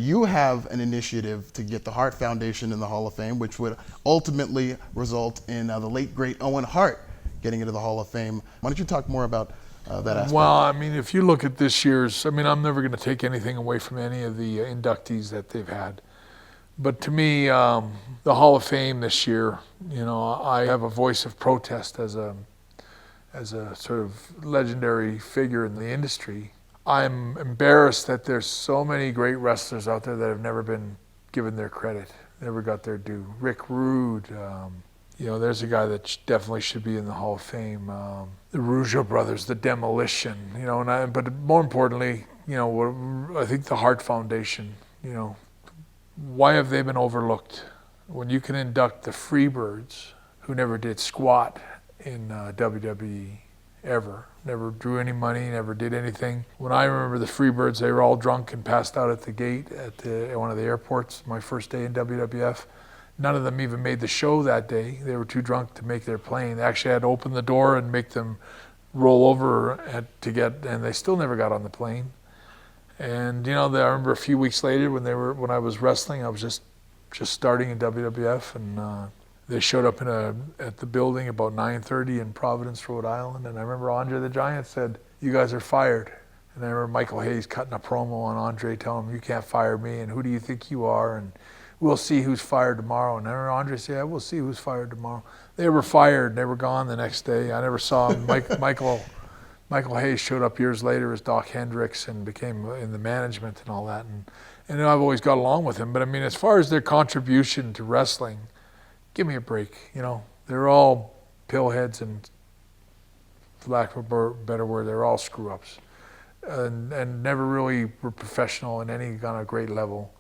you have an initiative to get the Hart Foundation in the Hall of Fame, which would ultimately result in the late, great Owen Hart getting into the Hall of Fame. Why don't you talk more about that aspect? Well, I mean, if you look at this year's, I mean, I'm never going to take anything away from any of the inductees that they've had. But to me, the Hall of Fame this year, you know, I have a voice of protest as a sort of legendary figure in the industry. I'm embarrassed that there's so many great wrestlers out there that have never been given their credit, never got their due. Rick Rude, you know, there's a guy that definitely should be in the Hall of Fame. The Rougeau Brothers, the Demolition, you know, but more importantly, you know, I think the Hart Foundation, you know, why have they been overlooked? When you can induct the Freebirds, who never did squat in WWE ever, never drew any money, never did anything. When I remember the Freebirds, they were all drunk and passed out at the gate at one of the airports, my first day in WWF. None of them even made the show that day. They were too drunk to make their plane. They actually had to open the door and make them roll over and they still never got on the plane. And you know, I remember a few weeks later when I was wrestling, I was just starting in WWF, and they showed up at the building about 9:30 in Providence, Rhode Island, and I remember Andre the Giant said, "You guys are fired." And I remember Michael Hayes cutting a promo on Andre, telling him, "You can't fire me, and who do you think you are? And we'll see who's fired tomorrow." And I remember Andre said, "Yeah, we'll see who's fired tomorrow." They were fired. They were gone the next day. I never saw him. Michael Hayes showed up years later as Dok Hendrix and became in the management and all that. And I've always got along with him. But I mean, as far as their contribution to wrestling, give me a break. You know, they're all pillheads, and for lack of a better word, they're all screw-ups. And never really were professional in any kind of great level.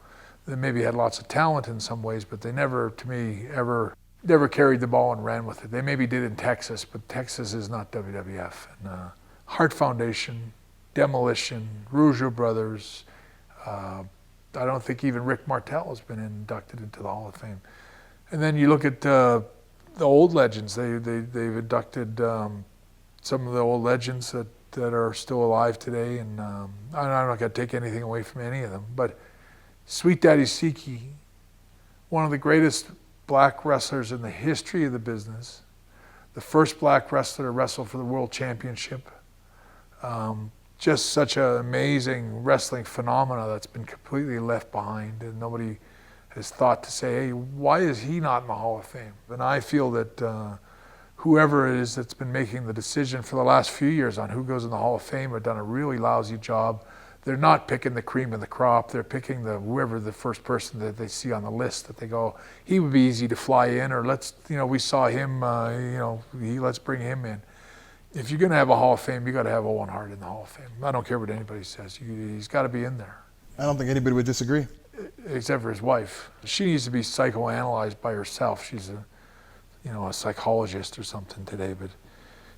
They maybe had lots of talent in some ways, but they never, to me, ever carried the ball and ran with it. They maybe did in Texas, but Texas is not WWF. And Hart Foundation, Demolition, Rougeau Brothers. I don't think even Rick Martel has been inducted into the Hall of Fame. And then you look at the old legends. They've inducted some of the old legends that are still alive today. And I'm not going to take anything away from any of them. But Sweet Daddy Siki, one of the greatest black wrestlers in the history of the business, the first black wrestler to wrestle for the World Championship. Just such an amazing wrestling phenomena that's been completely left behind, and nobody has thought to say, hey, why is he not in the Hall of Fame? And I feel that whoever it is that's been making the decision for the last few years on who goes in the Hall of Fame have done a really lousy job. They're not picking the cream of the crop. They're picking whoever the first person that they see on the list that they go, he would be easy to fly in, or we saw him, let's bring him in. If you're going to have a Hall of Fame, you got to have Owen Hart in the Hall of Fame. I don't care what anybody says. He's got to be in there. I don't think anybody would disagree. Except for his wife. She needs to be psychoanalyzed by herself. She's a psychologist or something today, but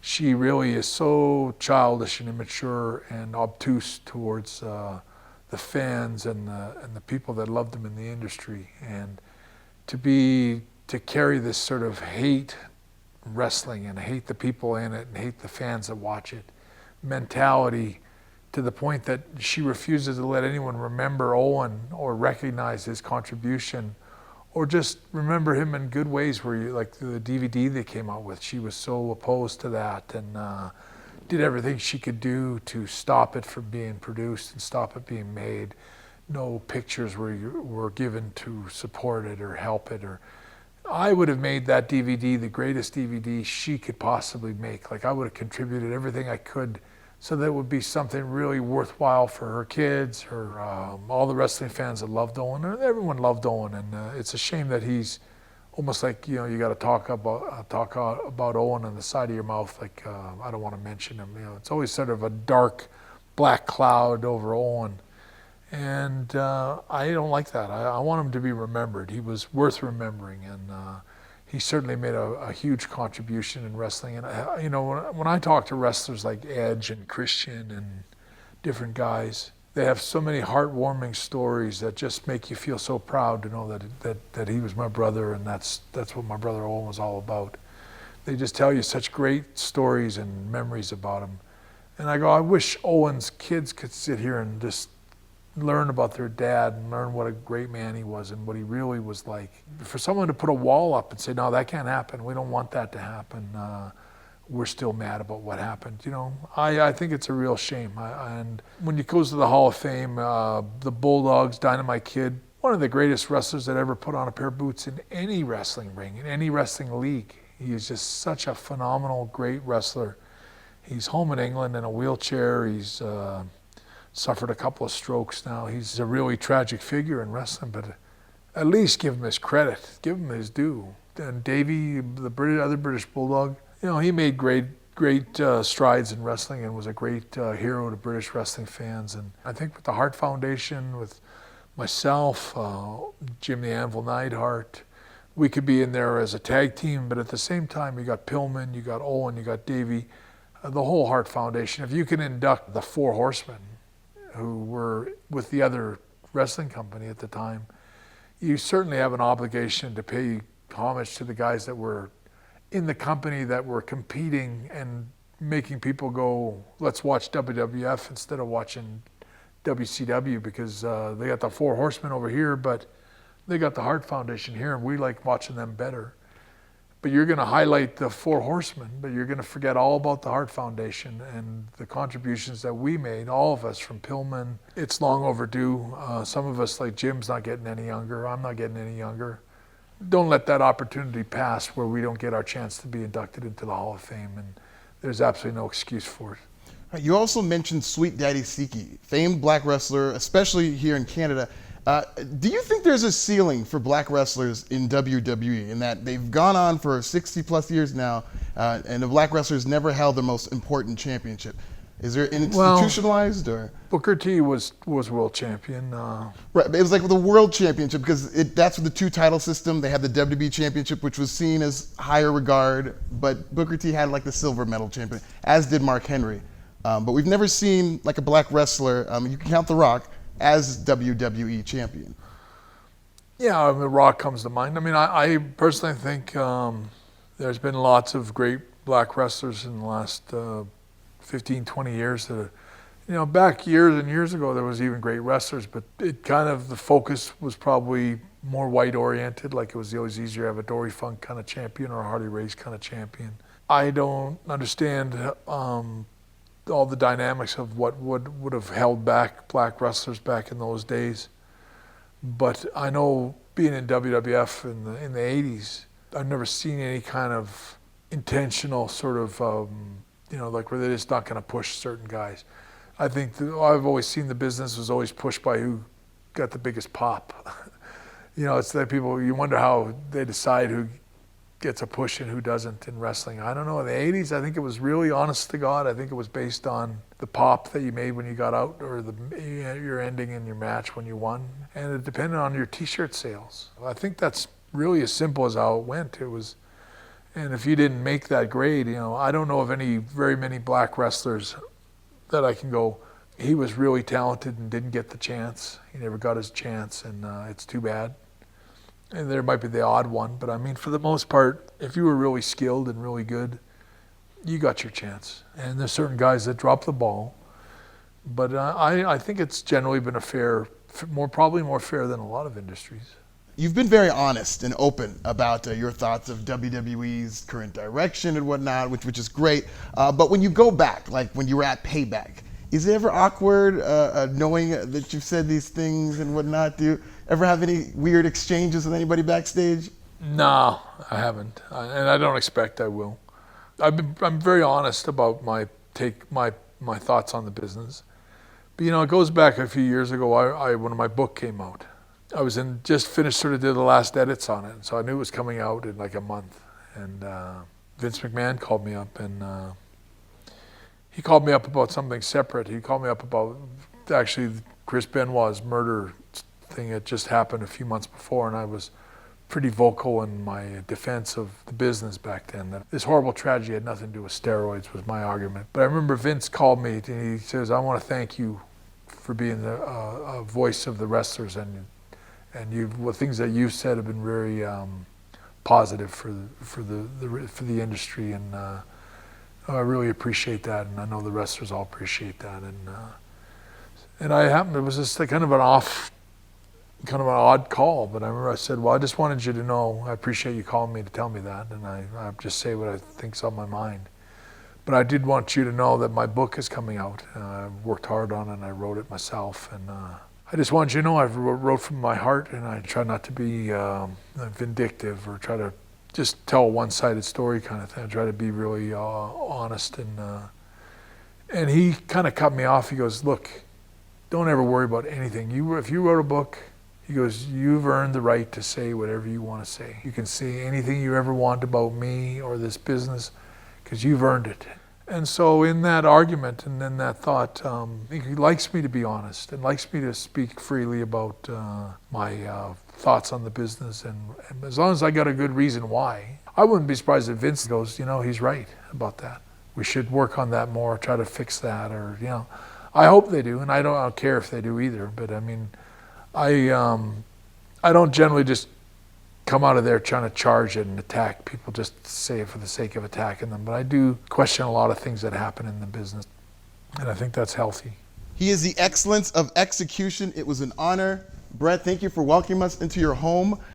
she really is so childish and immature and obtuse towards the fans and the people that loved him in the industry. And to carry this sort of hate wrestling and hate the people in it and hate the fans that watch it mentality, to the point that she refuses to let anyone remember Owen or recognize his contribution, or just remember him in good ways, where like the DVD they came out with, she was so opposed to that and did everything she could do to stop it from being produced and stop it being made. No pictures were given to support it or help it. Or I would have made that DVD the greatest DVD she could possibly make. Like, I would have contributed everything I could so that it would be something really worthwhile for her kids, all the wrestling fans that loved Owen. Everyone loved Owen, and it's a shame that he's almost like, you got to talk about Owen on the side of your mouth. Like, I don't want to mention him. It's always sort of a dark, black cloud over Owen. And I don't like that. I want him to be remembered. He was worth remembering, and he certainly made a huge contribution in wrestling. And when I talk to wrestlers like Edge and Christian and different guys, they have so many heartwarming stories that just make you feel so proud to know that he was my brother, and that's what my brother Owen was all about. They just tell you such great stories and memories about him. And I go, I wish Owen's kids could sit here and just learn about their dad and learn what a great man he was and what he really was like. For someone to put a wall up and say, no, that can't happen, we don't want that to happen, we're still mad about what happened. I think it's a real shame. And when he goes to the Hall of Fame, the Bulldogs, Dynamite Kid, one of the greatest wrestlers that ever put on a pair of boots in any wrestling ring, in any wrestling league. He is just such a phenomenal, great wrestler. He's home in England in a wheelchair. He's suffered a couple of strokes now. He's a really tragic figure in wrestling, but at least give him his credit, give him his due. And Davey, the other British Bulldog, he made great strides in wrestling and was a great hero to British wrestling fans. And I think with the Hart Foundation, with myself, Jim the Anvil Neidhart, we could be in there as a tag team, but at the same time, you got Pillman, you got Owen, you got Davey, the whole Hart Foundation. If you can induct the Four Horsemen, who were with the other wrestling company at the time, you certainly have an obligation to pay homage to the guys that were in the company that were competing and making people go, let's watch WWF instead of watching WCW, because they got the Four Horsemen over here, but they got the Hart Foundation here, and we like watching them better. But you're going to highlight the Four Horsemen, but you're going to forget all about the Hart Foundation and the contributions that we made, all of us from Pillman. It's long overdue. Some of us, like Jim's not getting any younger, I'm not getting any younger. Don't let that opportunity pass where we don't get our chance to be inducted into the Hall of Fame, and there's absolutely no excuse for it. You also mentioned Sweet Daddy Siki, famed black wrestler, especially here in Canada. Do you think there's a ceiling for black wrestlers in WWE in that they've gone on for 60 plus years now, and the black wrestlers never held the most important championship? Is there institutionalized or? Booker T was world champion. Right, it was like the world championship because that's with the two title system. They had the WWE championship, which was seen as higher regard, but Booker T had like the silver medal champion, as did Mark Henry. But we've never seen like a black wrestler, you can count The Rock, as WWE champion. Yeah, The Rock comes to mind. I personally think there's been lots of great black wrestlers in the last 15, 20 years that, back years and years ago, there was even great wrestlers, but it kind of, the focus was probably more white oriented, like it was always easier to have a Dory Funk kind of champion or a Harley Race kind of champion. I don't understand all the dynamics of what would have held back black wrestlers back in those days. But I know being in WWF in the 80s, I've never seen any kind of intentional sort of, like where they're just not going to push certain guys. I think I've always seen the business was always pushed by who got the biggest pop. It's that people, you wonder how they decide who gets a push and who doesn't in wrestling. I don't know. In the 80s, I think it was really, honest to God, I think it was based on the pop that you made when you got out, or your ending in your match when you won. And it depended on your t-shirt sales. I think that's really as simple as how it went. And if you didn't make that grade, I don't know of very many black wrestlers that I can go, he was really talented and didn't get the chance. He never got his chance, and it's too bad. And there might be the odd one, but for the most part, if you were really skilled and really good, you got your chance. And there's certain guys that drop the ball, but I think it's generally been probably more fair than a lot of industries. You've been very honest and open about your thoughts of WWE's current direction and whatnot, which is great. But when you go back, like when you were at Payback, is it ever awkward knowing that you've said these things and whatnot? Do you ever have any weird exchanges with anybody backstage? No, I haven't, and I don't expect I will. I'm very honest about my thoughts on the business. But it goes back a few years ago. When my book came out, I was just finished, did the last edits on it, so I knew it was coming out in like a month. And Vince McMahon called me up, and he called me up about something separate. He called me up about actually Chris Benoit's murder thing that just happened a few months before, and I was pretty vocal in my defense of the business back then. That this horrible tragedy had nothing to do with steroids was my argument. But I remember Vince called me and he says, "I want to thank you for being the voice of the wrestlers, and the things that you've said have been very positive for the industry, and I really appreciate that, and I know the wrestlers all appreciate that." And it was just kind of an odd call, but I remember I said, well, I just wanted you to know, I appreciate you calling me to tell me that, and I just say what I think's on my mind. But I did want you to know that my book is coming out. I worked hard on it, and I wrote it myself, and I just want you to know I wrote from my heart, and I try not to be vindictive or try to just tell a one-sided story kind of thing. I try to be really honest, and he kind of cut me off. He goes, look, don't ever worry about anything. If you wrote a book, he goes, you've earned the right to say whatever you want to say. You can say anything you ever want about me or this business because you've earned it. And so in that argument and in that thought, he likes me to be honest and likes me to speak freely about my thoughts on the business. And as long as I got a good reason why, I wouldn't be surprised if Vince goes, he's right about that. We should work on that more, try to fix that, or, I hope they do, and I don't care if they do either. But I mean, I don't generally just come out of there trying to charge it and attack people just to say it for the sake of attacking them. But I do question a lot of things that happen in the business, and I think that's healthy. He is the excellence of execution. It was an honor. Bret, thank you for welcoming us into your home.